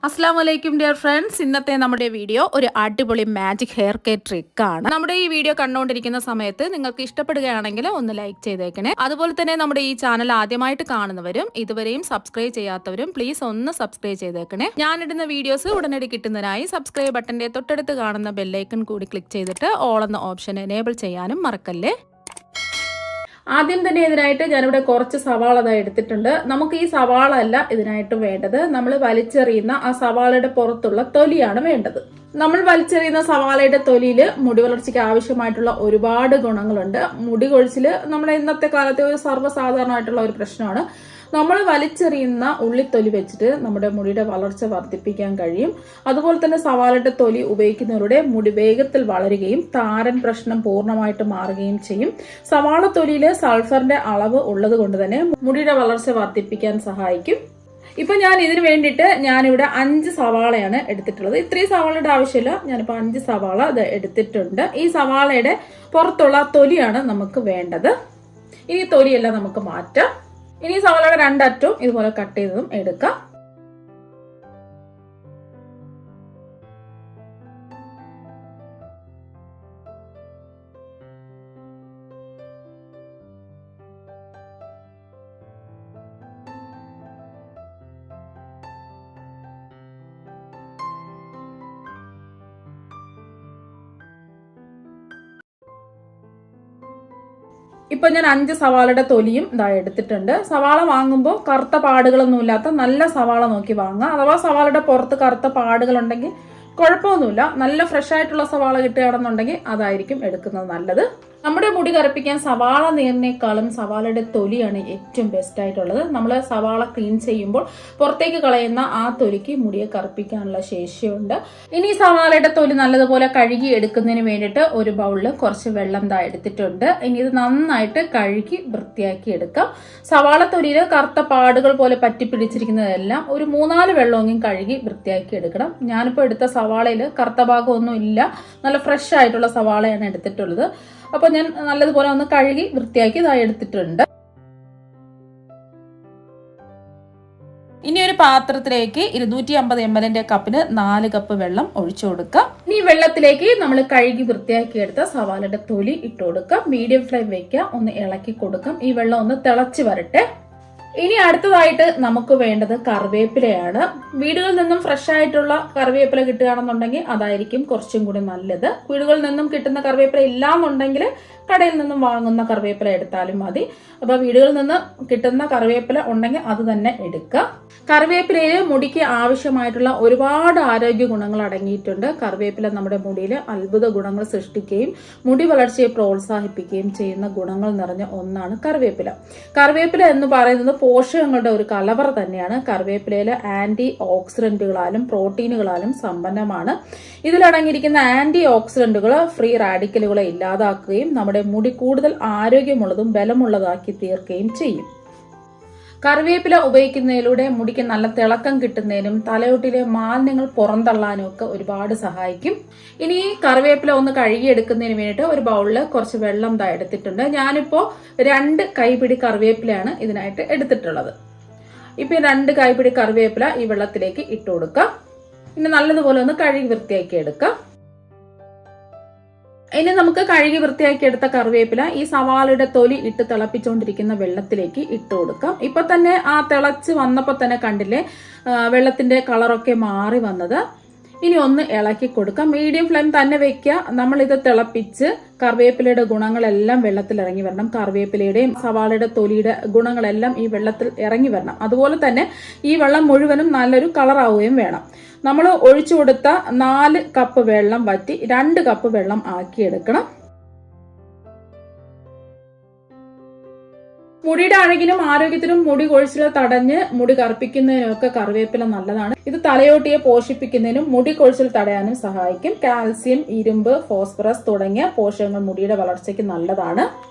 അസ്സലാമലൈക്കും dear friends. ഇന്നത്തെ നമ്മുടെ വീഡിയോ ഒരു അടിപൊളി മാജിക് ഹെയർ കെയർ ട്രിക്കാണ്. നമ്മുടെ ഈ വീഡിയോ കണ്ടുകൊണ്ടിരിക്കുന്ന സമയത്ത് നിങ്ങൾക്ക് ഇഷ്ടപ്പെടുകയാണെങ്കിൽ ഒന്ന് ലൈക്ക് ചെയ്തേക്കണേ. അതുപോലെ തന്നെ നമ്മുടെ ഈ ചാനൽ ആദ്യമായിട്ട് കാണുന്നവരും ഇതുവരെയും സബ്സ്ക്രൈബ് ചെയ്യാത്തവരും പ്ലീസ് ഒന്ന് സബ്സ്ക്രൈബ് ചെയ്തേക്കണേ. ഞാനിടുന്ന വീഡിയോസ് ഉടനടി കിട്ടുന്നതിനായി സബ്സ്ക്രൈബ് ബട്ടന്റെ തൊട്ടടുത്ത് കാണുന്ന ബെല്ലൈക്കൺ കൂടി ക്ലിക്ക് ചെയ്തിട്ട് ഓൾ എന്ന ഓപ്ഷൻ എനേബിൾ ചെയ്യാനും മറക്കല്ലേ. ആദ്യം തന്നെ ഇതിനായിട്ട് ഞാനിവിടെ കുറച്ച് സവാള എടുത്തിട്ടുണ്ട്. നമുക്ക് ഈ സവാള അല്ല ഇതിനായിട്ട് വേണ്ടത്, നമ്മൾ വലിച്ചെറിയുന്ന ആ സവാളയുടെ പുറത്തുള്ള തൊലിയാണ് വേണ്ടത്. നമ്മൾ വലിച്ചെറിയുന്ന സവാളയുടെ തൊലിയിൽ മുടി വളർച്ചയ്ക്ക് ആവശ്യമായിട്ടുള്ള ഒരുപാട് ഗുണങ്ങളുണ്ട്. മുടി കൊഴിച്ചിൽ നമ്മുടെ ഇന്നത്തെ കാലത്തെ ഒരു സർവ്വസാധാരണമായിട്ടുള്ള ഒരു പ്രശ്നമാണ്. നമ്മൾ വലിച്ചെറിയുന്ന ഉള്ളിത്തൊലി വെച്ചിട്ട് നമ്മുടെ മുടിയുടെ വളർച്ച വർദ്ധിപ്പിക്കാൻ കഴിയും. അതുപോലെ തന്നെ സവാളയുടെ തൊലി ഉപയോഗിക്കുന്നവരുടെ മുടി വേഗത്തിൽ വളരുകയും താരൻ പ്രശ്നം പൂർണ്ണമായിട്ട് മാറുകയും ചെയ്യും. സവാള തൊലിയിൽ സൾഫറിന്റെ അളവ് ഉള്ളത് കൊണ്ട് തന്നെ മുടിയുടെ വളർച്ച വർദ്ധിപ്പിക്കാൻ സഹായിക്കും. ഇപ്പൊ ഞാൻ ഇതിന് വേണ്ടിയിട്ട് ഞാനിവിടെ 5 സവാളയാണ് എടുത്തിട്ടുള്ളത്. ഇത്രയും സവാളയുടെ ആവശ്യമില്ല, ഞാനിപ്പോ 5 സവാള എടുത്തിട്ടുണ്ട്. ഈ സവാളയുടെ പുറത്തുള്ള തൊലിയാണ് നമുക്ക് വേണ്ടത്. ഈ തൊലിയെല്ലാം നമുക്ക് മാറ്റാം. ഇനി സവാളയുടെ 2 അറ്റവും ഇതുപോലെ കട്ട് ചെയ്തതും എടുക്കാം. ഇപ്പൊ ഞാൻ 5 സവാളയുടെ തൊലിയും എടുത്തിട്ടുണ്ട്. സവാള വാങ്ങുമ്പോൾ കറുത്ത പാടുകളൊന്നും ഇല്ലാത്ത നല്ല സവാള നോക്കി വാങ്ങുക. അഥവാ സവാളയുടെ പുറത്ത് കറുത്ത പാടുകൾ ഉണ്ടെങ്കിൽ കുഴപ്പമൊന്നുമില്ല. നല്ല ഫ്രഷ് ആയിട്ടുള്ള സവാള കിട്ടുകയാണെന്നുണ്ടെങ്കിൽ അതായിരിക്കും എടുക്കുന്നത് നല്ലത്. നമ്മുടെ മുടി കറുപ്പിക്കാൻ സവാള നീരിനേക്കാളും സവാളയുടെ തൊലിയാണ് ഏറ്റവും ബെസ്റ്റ് ആയിട്ടുള്ളത്. നമ്മൾ സവാള ക്ലീൻ ചെയ്യുമ്പോൾ പുറത്തേക്ക് കളയുന്ന ആ തൊലിക്ക് മുടിയെ കറുപ്പിക്കാനുള്ള ശേഷിയുണ്ട്. ഇനി സവാളയുടെ തൊലി നല്ലതുപോലെ കഴുകി എടുക്കുന്നതിന് വേണ്ടിയിട്ട് ഒരു ബൗളിൽ കുറച്ച് വെള്ളം എടുത്തിട്ടുണ്ട്. ഇനി ഇത് നന്നായിട്ട് കഴുകി വൃത്തിയാക്കി എടുക്കാം. സവാള തൊലിയിൽ കറുത്ത പാടുകൾ പോലെ പറ്റിപ്പിടിച്ചിരിക്കുന്നതെല്ലാം ഒരു 3-4 വെള്ളമെങ്കിലും കഴുകി വൃത്തിയാക്കി എടുക്കണം. ഞാനിപ്പോൾ എടുത്ത സവാളയിൽ കറുത്ത ഭാഗമൊന്നും ഇല്ല, നല്ല ഫ്രഷ് ആയിട്ടുള്ള സവാളയാണ് എടുത്തിട്ടുള്ളത്. അപ്പൊ ഞാൻ നല്ലതുപോലെ ഒന്ന് കഴുകി വൃത്തിയാക്കി എടുത്തിട്ടുണ്ട്. ഇനി ഒരു പാത്രത്തിലേക്ക് 250 ml കപ്പിന് 4 കപ്പ് വെള്ളം ഒഴിച്ചു കൊടുക്കാം. ഇനി വെള്ളത്തിലേക്ക് നമ്മൾ കഴുകി വൃത്തിയാക്കി എടുത്ത സവാളയുടെ തൊലി ഇട്ട് കൊടുക്കാം. മീഡിയം ഫ്ലെയിം വെക്കുക, ഒന്ന് ഇളക്കി കൊടുക്കാം. ഈ വെള്ളം ഒന്ന് തിളച്ച് വരട്ടെ. ഇനി അടുത്തതായിട്ട് നമുക്ക് വേണ്ടത് കറിവേപ്പിലയാണ്. വീടുകളിൽ നിന്നും ഫ്രഷ് ആയിട്ടുള്ള കറിവേപ്പില കിട്ടുകയാണെന്നുണ്ടെങ്കിൽ അതായിരിക്കും കുറച്ചും കൂടി നല്ലത്. വീടുകളിൽ നിന്നും കിട്ടുന്ന കറിവേപ്പില ഇല്ലാന്നുണ്ടെങ്കിൽ കടയിൽ നിന്നും വാങ്ങുന്ന കറിവേപ്പില എടുത്താലും മതി. അപ്പൊ വീടുകളിൽ നിന്ന് കിട്ടുന്ന കറിവേപ്പില ഉണ്ടെങ്കിൽ അത് തന്നെ എടുക്കുക. കറിവേപ്പിലയിൽ മുടിക്ക് ആവശ്യമായിട്ടുള്ള ഒരുപാട് ആരോഗ്യ ഗുണങ്ങൾ അടങ്ങിയിട്ടുണ്ട്. കറിവേപ്പില നമ്മുടെ മുടിയിൽ അത്ഭുത ഗുണങ്ങൾ സൃഷ്ടിക്കുകയും മുടി വളർച്ചയെ പ്രോത്സാഹിപ്പിക്കുകയും ചെയ്യുന്ന ഗുണങ്ങൾ നിറഞ്ഞ ഒന്നാണ് കറിവേപ്പില. കറിവേപ്പില എന്ന് പറയുന്നത് പോഷകങ്ങളുടെ ഒരു കലവറ തന്നെയാണ്. കറിവേപ്പിലയിൽ ആന്റി ഓക്സിഡന്റുകളാലും പ്രോട്ടീനുകളാലും സമ്പന്നമാണ്. ഇതിലടങ്ങിയിരിക്കുന്ന ആന്റി ഓക്സിഡന്റുകൾ ഫ്രീ റാഡിക്കലുകളെ ഇല്ലാതാക്കുകയും നമ്മുടെ മുടി കൂടുതൽ ആരോഗ്യമുള്ളതും ബലമുള്ളതാക്കി തീർക്കുകയും ചെയ്യും. കറിവേപ്പില ഉപയോഗിക്കുന്നതിലൂടെ മുടിക്ക് നല്ല തിളക്കം കിട്ടുന്നതിനും തലയോട്ടിലെ മാലിന്യങ്ങൾ പുറന്തള്ളാനും ഒക്കെ ഒരുപാട് സഹായിക്കും. ഇനി കറിവേപ്പില ഒന്ന് കഴുകിയെടുക്കുന്നതിന് വേണ്ടിയിട്ട് ഒരു ബൗളിൽ കുറച്ച് വെള്ളം എടുത്തിട്ടുണ്ട്. ഞാനിപ്പോ 2 കൈപ്പിടി കറിവേപ്പിലയാണ് ഇതിനായിട്ട് എടുത്തിട്ടുള്ളത്. ഇപ്പൊ 2 കൈപ്പിടി കറിവേപ്പില ഈ വെള്ളത്തിലേക്ക് ഇട്ട് കൊടുക്കാം. ഇനി നല്ലതുപോലെ ഒന്ന് കഴുകി വൃത്തിയാക്കി എടുക്കാം. ഇനി നമുക്ക് കഴുകി വൃത്തിയാക്കി എടുത്ത കറിവേപ്പില ഈ സവാളയുടെ തൊലി ഇട്ട് തിളപ്പിച്ചുകൊണ്ടിരിക്കുന്ന വെള്ളത്തിലേക്ക് ഇട്ട് കൊടുക്കാം. ഇപ്പൊ തന്നെ ആ തിളച്ച് വന്നപ്പോ തന്നെ കണ്ടില്ലേ വെള്ളത്തിന്റെ കളറൊക്കെ മാറി വന്നത്. ഇനി ഒന്ന് ഇളക്കി കൊടുക്കാം. മീഡിയം ഫ്ലെയിം തന്നെ വെക്കുക. നമ്മൾ ഇത് തിളപ്പിച്ച് കറിവേപ്പിലയുടെ ഗുണങ്ങളെല്ലാം വെള്ളത്തിൽ ഇറങ്ങി വരണം. കറിവേപ്പിലയുടെയും സവാളയുടെ തൊലിയുടെ ഗുണങ്ങളെല്ലാം ഈ വെള്ളത്തിൽ ഇറങ്ങി വരണം. അതുപോലെ തന്നെ ഈ വെള്ളം മുഴുവനും നല്ലൊരു കളറാവുകയും വേണം. നമ്മൾ ഒഴിച്ചു കൊടുത്ത 4 കപ്പ് വെള്ളം വറ്റി 2 കപ്പ് വെള്ളം ആക്കിയെടുക്കണം. മുടിയുടെ അഴകിനും ആരോഗ്യത്തിനും മുടി കൊഴിച്ചിൽ തടഞ്ഞ് മുടി കറുപ്പിക്കുന്നതിനും ഒക്കെ കറിവേപ്പില നല്ലതാണ്. ഇത് തലയോട്ടിയെ പോഷിപ്പിക്കുന്നതിനും മുടി കൊഴിച്ചിൽ തടയാനും സഹായിക്കും. കാൽസ്യം, ഇരുമ്പ്, ഫോസ്ഫറസ് തുടങ്ങിയ പോഷകങ്ങൾ മുടിയുടെ വളർച്ചയ്ക്ക് നല്ലതാണ്.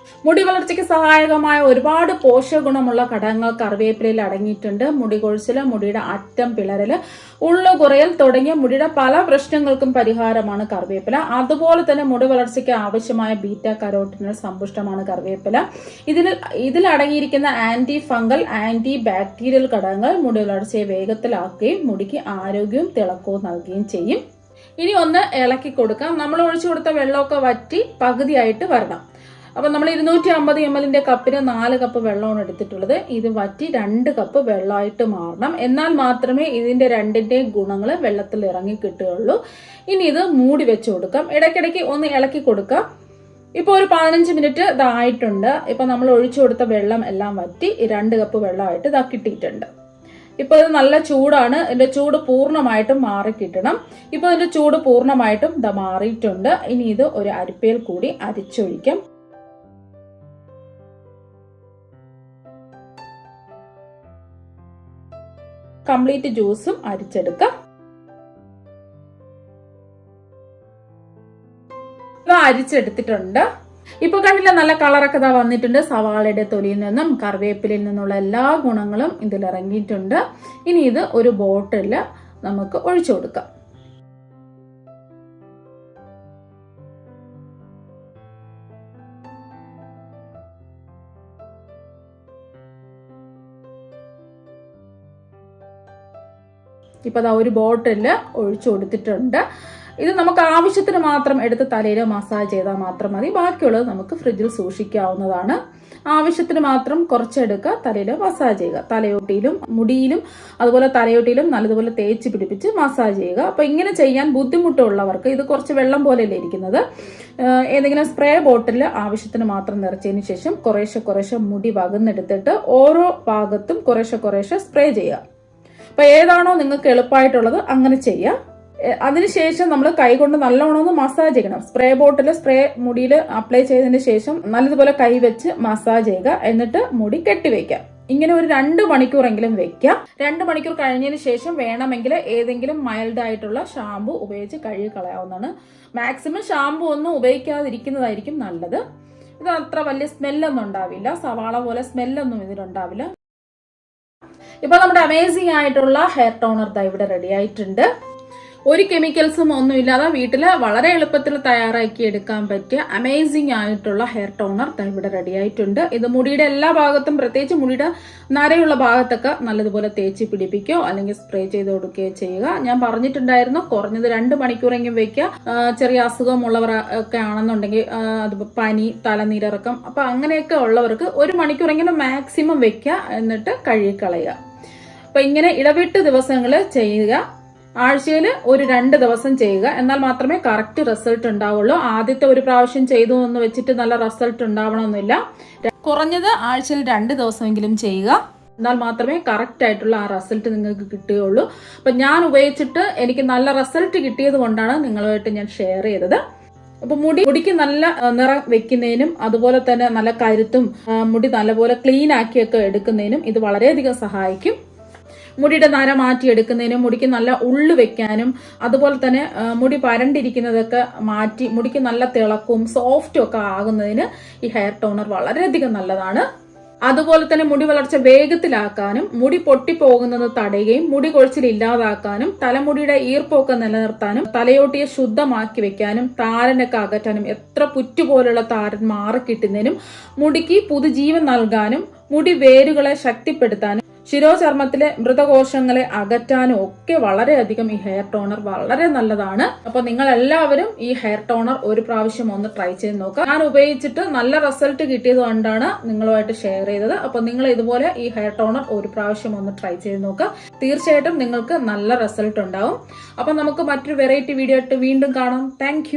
മുടി വളർച്ചയ്ക്ക് സഹായകമായ ഒരുപാട് പോഷക ഗുണമുള്ള ഘടകങ്ങൾ കറിവേപ്പിലയിൽ അടങ്ങിയിട്ടുണ്ട്. മുടി കൊഴിച്ചിൽ, മുടിയുടെ അറ്റം പിളരല്, ഉള്ളുകുറയൽ തുടങ്ങിയ മുടിയുടെ പല പ്രശ്നങ്ങൾക്കും പരിഹാരമാണ് കറിവേപ്പില. അതുപോലെ തന്നെ മുടി വളർച്ചയ്ക്ക് ആവശ്യമായ ബീറ്റ കരോട്ടിനുകൾ സമ്പുഷ്ടമാണ് കറിവേപ്പില. ഇതിൽ അടങ്ങിയിരിക്കുന്ന ആന്റി ഫംഗൽ, ആന്റി ബാക്ടീരിയൽ ഘടകങ്ങൾ മുടി വളർച്ചയെ വേഗത്തിലാക്കുകയും മുടിക്ക് ആരോഗ്യവും തിളക്കവും നൽകുകയും ചെയ്യും. ഇനി ഒന്ന് ഇളക്കി കൊടുക്കാം. നമ്മൾ ഒഴിച്ചു കൊടുത്ത വെള്ളമൊക്കെ വറ്റി പകുതിയായിട്ട് വരണം. അപ്പൊ നമ്മൾ 250 ml കപ്പിന് 4 കപ്പ് വെള്ളമാണ് എടുത്തിട്ടുള്ളത്. ഇത് വറ്റി 2 കപ്പ് വെള്ളമായിട്ട് മാറണം. എന്നാൽ മാത്രമേ ഇതിന്റെ രണ്ടിന്റെയും ഗുണങ്ങൾ വെള്ളത്തിൽ ഇറങ്ങി കിട്ടുകയുള്ളൂ. ഇനി ഇത് മൂടി വെച്ച് കൊടുക്കാം. ഇടയ്ക്കിടയ്ക്ക് ഒന്ന് ഇളക്കി കൊടുക്കാം. ഇപ്പൊ ഒരു 15 മിനിറ്റ് ഇതായിട്ടുണ്ട്. ഇപ്പൊ നമ്മൾ ഒഴിച്ചു കൊടുത്ത വെള്ളം എല്ലാം വറ്റി 2 കപ്പ് വെള്ളമായിട്ട് ഇതാ കിട്ടിയിട്ടുണ്ട്. ഇപ്പൊ ഇത് നല്ല ചൂടാണ്. ഇതിന്റെ ചൂട് പൂർണ്ണമായിട്ടും മാറി കിട്ടണം. ഇപ്പൊ ഇതിന്റെ ചൂട് പൂർണ്ണമായിട്ടും ഇതാ മാറിയിട്ടുണ്ട്. ഇനി ഇത് ഒരു അരിപ്പയിൽ കൂടി അരിച്ചൊഴിക്കാം. കംപ്ലീറ്റ് ജ്യൂസും അരിച്ചെടുക്കാം. അരിച്ചെടുത്തിട്ടുണ്ട്. ഇപ്പൊ കണ്ടില്ല, നല്ല കളറൊക്കെ ഇതാ വന്നിട്ടുണ്ട്. സവാളയുടെ തൊലിയിൽ നിന്നും കറിവേപ്പിലയിൽ നിന്നുള്ള എല്ലാ ഗുണങ്ങളും ഇതിൽ ഇറങ്ങിയിട്ടുണ്ട്. ഇനി ഇത് ഒരു ബോട്ടില് നമുക്ക് ഒഴിച്ചു കൊടുക്കാം. ഇപ്പൊ അതാ ഒരു ബോട്ടില് ഒഴിച്ചു കൊടുത്തിട്ടുണ്ട്. ഇത് നമുക്ക് ആവശ്യത്തിന് മാത്രം എടുത്ത് തലയിൽ മസാജ് ചെയ്താൽ മാത്രം മതി. ബാക്കിയുള്ളത് നമുക്ക് ഫ്രിഡ്ജിൽ സൂക്ഷിക്കാവുന്നതാണ്. ആവശ്യത്തിന് മാത്രം കുറച്ചെടുക്കുക, തലയിൽ മസാജ് ചെയ്യുക. തലയോട്ടിയിലും മുടിയിലും അതുപോലെ തലയോട്ടിയിലും നല്ലതുപോലെ തേച്ച് പിടിപ്പിച്ച് മസാജ് ചെയ്യുക. അപ്പൊ ഇങ്ങനെ ചെയ്യാൻ ബുദ്ധിമുട്ടുള്ളവർക്ക്, ഇത് കുറച്ച് വെള്ളം പോലെയല്ലേ ഇരിക്കുന്നത്, ഏതെങ്കിലും സ്പ്രേ ബോട്ടിൽ ആവശ്യത്തിന് മാത്രം നിറച്ചതിന് ശേഷം കുറേശ്ശെ മുടി വകന്നെടുത്തിട്ട് ഓരോ ഭാഗത്തും കുറേശ്ശെ സ്പ്രേ ചെയ്യുക. അപ്പൊ ഏതാണോ നിങ്ങൾക്ക് എളുപ്പമായിട്ടുള്ളത് അങ്ങനെ ചെയ്യുക. അതിനുശേഷം നമ്മൾ കൈകൊണ്ട് നല്ലോണം ഒന്ന് മസാജ് ചെയ്യണം. സ്പ്രേ ബോട്ടിൽ സ്പ്രേ മുടിയിൽ അപ്ലൈ ചെയ്തതിന് ശേഷം നല്ലതുപോലെ കൈ വെച്ച് മസാജ് ചെയ്യുക. എന്നിട്ട് മുടി കെട്ടിവെക്കാം. ഇങ്ങനെ ഒരു 2 മണിക്കൂറെങ്കിലും വെക്കാം. 2 മണിക്കൂർ കഴിഞ്ഞതിന് ശേഷം വേണമെങ്കിൽ ഏതെങ്കിലും മൈൽഡ് ആയിട്ടുള്ള ഷാമ്പു ഉപയോഗിച്ച് കഴുകി കളയാവുന്നതാണ്. മാക്സിമം ഷാമ്പു ഒന്നും ഉപയോഗിക്കാതിരിക്കുന്നതായിരിക്കും നല്ലത്. ഇത് അത്ര വലിയ സ്മെല്ലൊന്നും ഉണ്ടാവില്ല. സവാള പോലെ സ്മെല്ലൊന്നും ഇതിലുണ്ടാവില്ല. ഇപ്പൊ നമ്മുടെ അമേസിംഗ് ആയിട്ടുള്ള ഹെയർ ടോണർ ദാ ഇവിടെ റെഡി ആയിട്ടുണ്ട്. ഒരു കെമിക്കൽസും ഒന്നുമില്ലാതെ വീട്ടിൽ വളരെ എളുപ്പത്തിൽ തയ്യാറാക്കി എടുക്കാൻ പറ്റിയ അമേസിംഗ് ആയിട്ടുള്ള ഹെയർ ടോണർ ഇവിടെ റെഡി ആയിട്ടുണ്ട്. ഇത് മുടിയുടെ എല്ലാ ഭാഗത്തും, പ്രത്യേകിച്ച് മുടിയുടെ നരയുള്ള ഭാഗത്തൊക്കെ നല്ലതുപോലെ തേച്ച് പിടിപ്പിക്കുകയോ അല്ലെങ്കിൽ സ്പ്രേ ചെയ്ത് കൊടുക്കുകയോ ചെയ്യുക. ഞാൻ പറഞ്ഞിട്ടുണ്ടായിരുന്നു കുറഞ്ഞത് 2 മണിക്കൂറെങ്കിലും വെക്കുക. ചെറിയ അസുഖമുള്ളവർ ഒക്കെ ആണെന്നുണ്ടെങ്കിൽ, അത് പനി, തലനീരിറക്കം, അപ്പൊ അങ്ങനെയൊക്കെ ഉള്ളവർക്ക് 1 മണിക്കൂറെങ്കിലും മാക്സിമം വെക്കുക. എന്നിട്ട് കഴുകിക്കളയുക. അപ്പൊ ഇങ്ങനെ ഇടവിട്ട് ദിവസങ്ങൾ ചെയ്യുക. ആഴ്ചയിൽ ഒരു 2 ദിവസം ചെയ്യുക. എന്നാൽ മാത്രമേ കറക്റ്റ് റിസൾട്ട് ഉണ്ടാവുള്ളൂ. ആദ്യത്തെ ഒരു പ്രാവശ്യം ചെയ്തു എന്ന് വെച്ചിട്ട് നല്ല റിസൾട്ട് ഉണ്ടാവണമെന്നില്ല. കുറഞ്ഞത് ആഴ്ചയിൽ 2 ദിവസമെങ്കിലും ചെയ്യുക. എന്നാൽ മാത്രമേ കറക്റ്റ് ആയിട്ടുള്ള ആ റിസൾട്ട് നിങ്ങൾക്ക് കിട്ടുകയുള്ളൂ. അപ്പൊ ഞാൻ ഉപയോഗിച്ചിട്ട് എനിക്ക് നല്ല റിസൾട്ട് കിട്ടിയത് കൊണ്ടാണ് നിങ്ങളുമായിട്ട് ഞാൻ ഷെയർ ചെയ്തത്. അപ്പൊ മുടിക്ക് നല്ല നിറം വെക്കുന്നതിനും അതുപോലെ തന്നെ നല്ല കരുത്തും മുടി നല്ലപോലെ ക്ലീൻ ആക്കിയൊക്കെ എടുക്കുന്നതിനും ഇത് വളരെയധികം സഹായിക്കും. മുടിയുടെ നര മാറ്റിയെടുക്കുന്നതിനും മുടിക്ക് നല്ല ഉള്ളു വെക്കാനും അതുപോലെ തന്നെ മുടി പരണ്ടിരിക്കുന്നതൊക്കെ മാറ്റി മുടിക്ക് നല്ല തിളക്കവും സോഫ്റ്റും ഒക്കെ ആകുന്നതിന് ഈ ഹെയർ ടോണർ വളരെയധികം നല്ലതാണ്. അതുപോലെ തന്നെ മുടി വളർച്ച വേഗത്തിലാക്കാനും മുടി പൊട്ടിപ്പോകുന്നത് തടയുകയും മുടി കൊഴിച്ചിൽ ഇല്ലാതാക്കാനും തലമുടിയുടെ ഈർപ്പമൊക്കെ നിലനിർത്താനും തലയോട്ടിയെ ശുദ്ധമാക്കി വെക്കാനും താരനൊക്കെ അകറ്റാനും എത്ര പുറ്റുപോലുള്ള താരൻ മാറിക്കിട്ടുന്നതിനും മുടിക്ക് പുതുജീവൻ നൽകാനും മുടി വേരുകളെ ശക്തിപ്പെടുത്താനും ശിരോചർമ്മത്തിലെ മൃതകോശങ്ങളെ അകറ്റാനും ഒക്കെ വളരെയധികം ഈ ഹെയർ ടോണർ വളരെ നല്ലതാണ്. അപ്പൊ നിങ്ങൾ എല്ലാവരും ഈ ഹെയർ ടോണർ ഒരു പ്രാവശ്യം ഒന്ന് ട്രൈ ചെയ്ത് നോക്കുക. ഞാൻ ഉപയോഗിച്ചിട്ട് നല്ല റിസൾട്ട് കിട്ടിയത് കൊണ്ടാണ് നിങ്ങളുമായിട്ട് ഷെയർ ചെയ്തത്. അപ്പൊ നിങ്ങൾ ഇതുപോലെ ഈ ഹെയർ ടോണർ ഒരു പ്രാവശ്യം ഒന്ന് ട്രൈ ചെയ്ത് നോക്കുക. തീർച്ചയായിട്ടും നിങ്ങൾക്ക് നല്ല റിസൾട്ട് ഉണ്ടാവും. അപ്പൊ നമുക്ക് മറ്റൊരു വെറൈറ്റി വീഡിയോ ആയിട്ട് വീണ്ടും കാണാം. താങ്ക്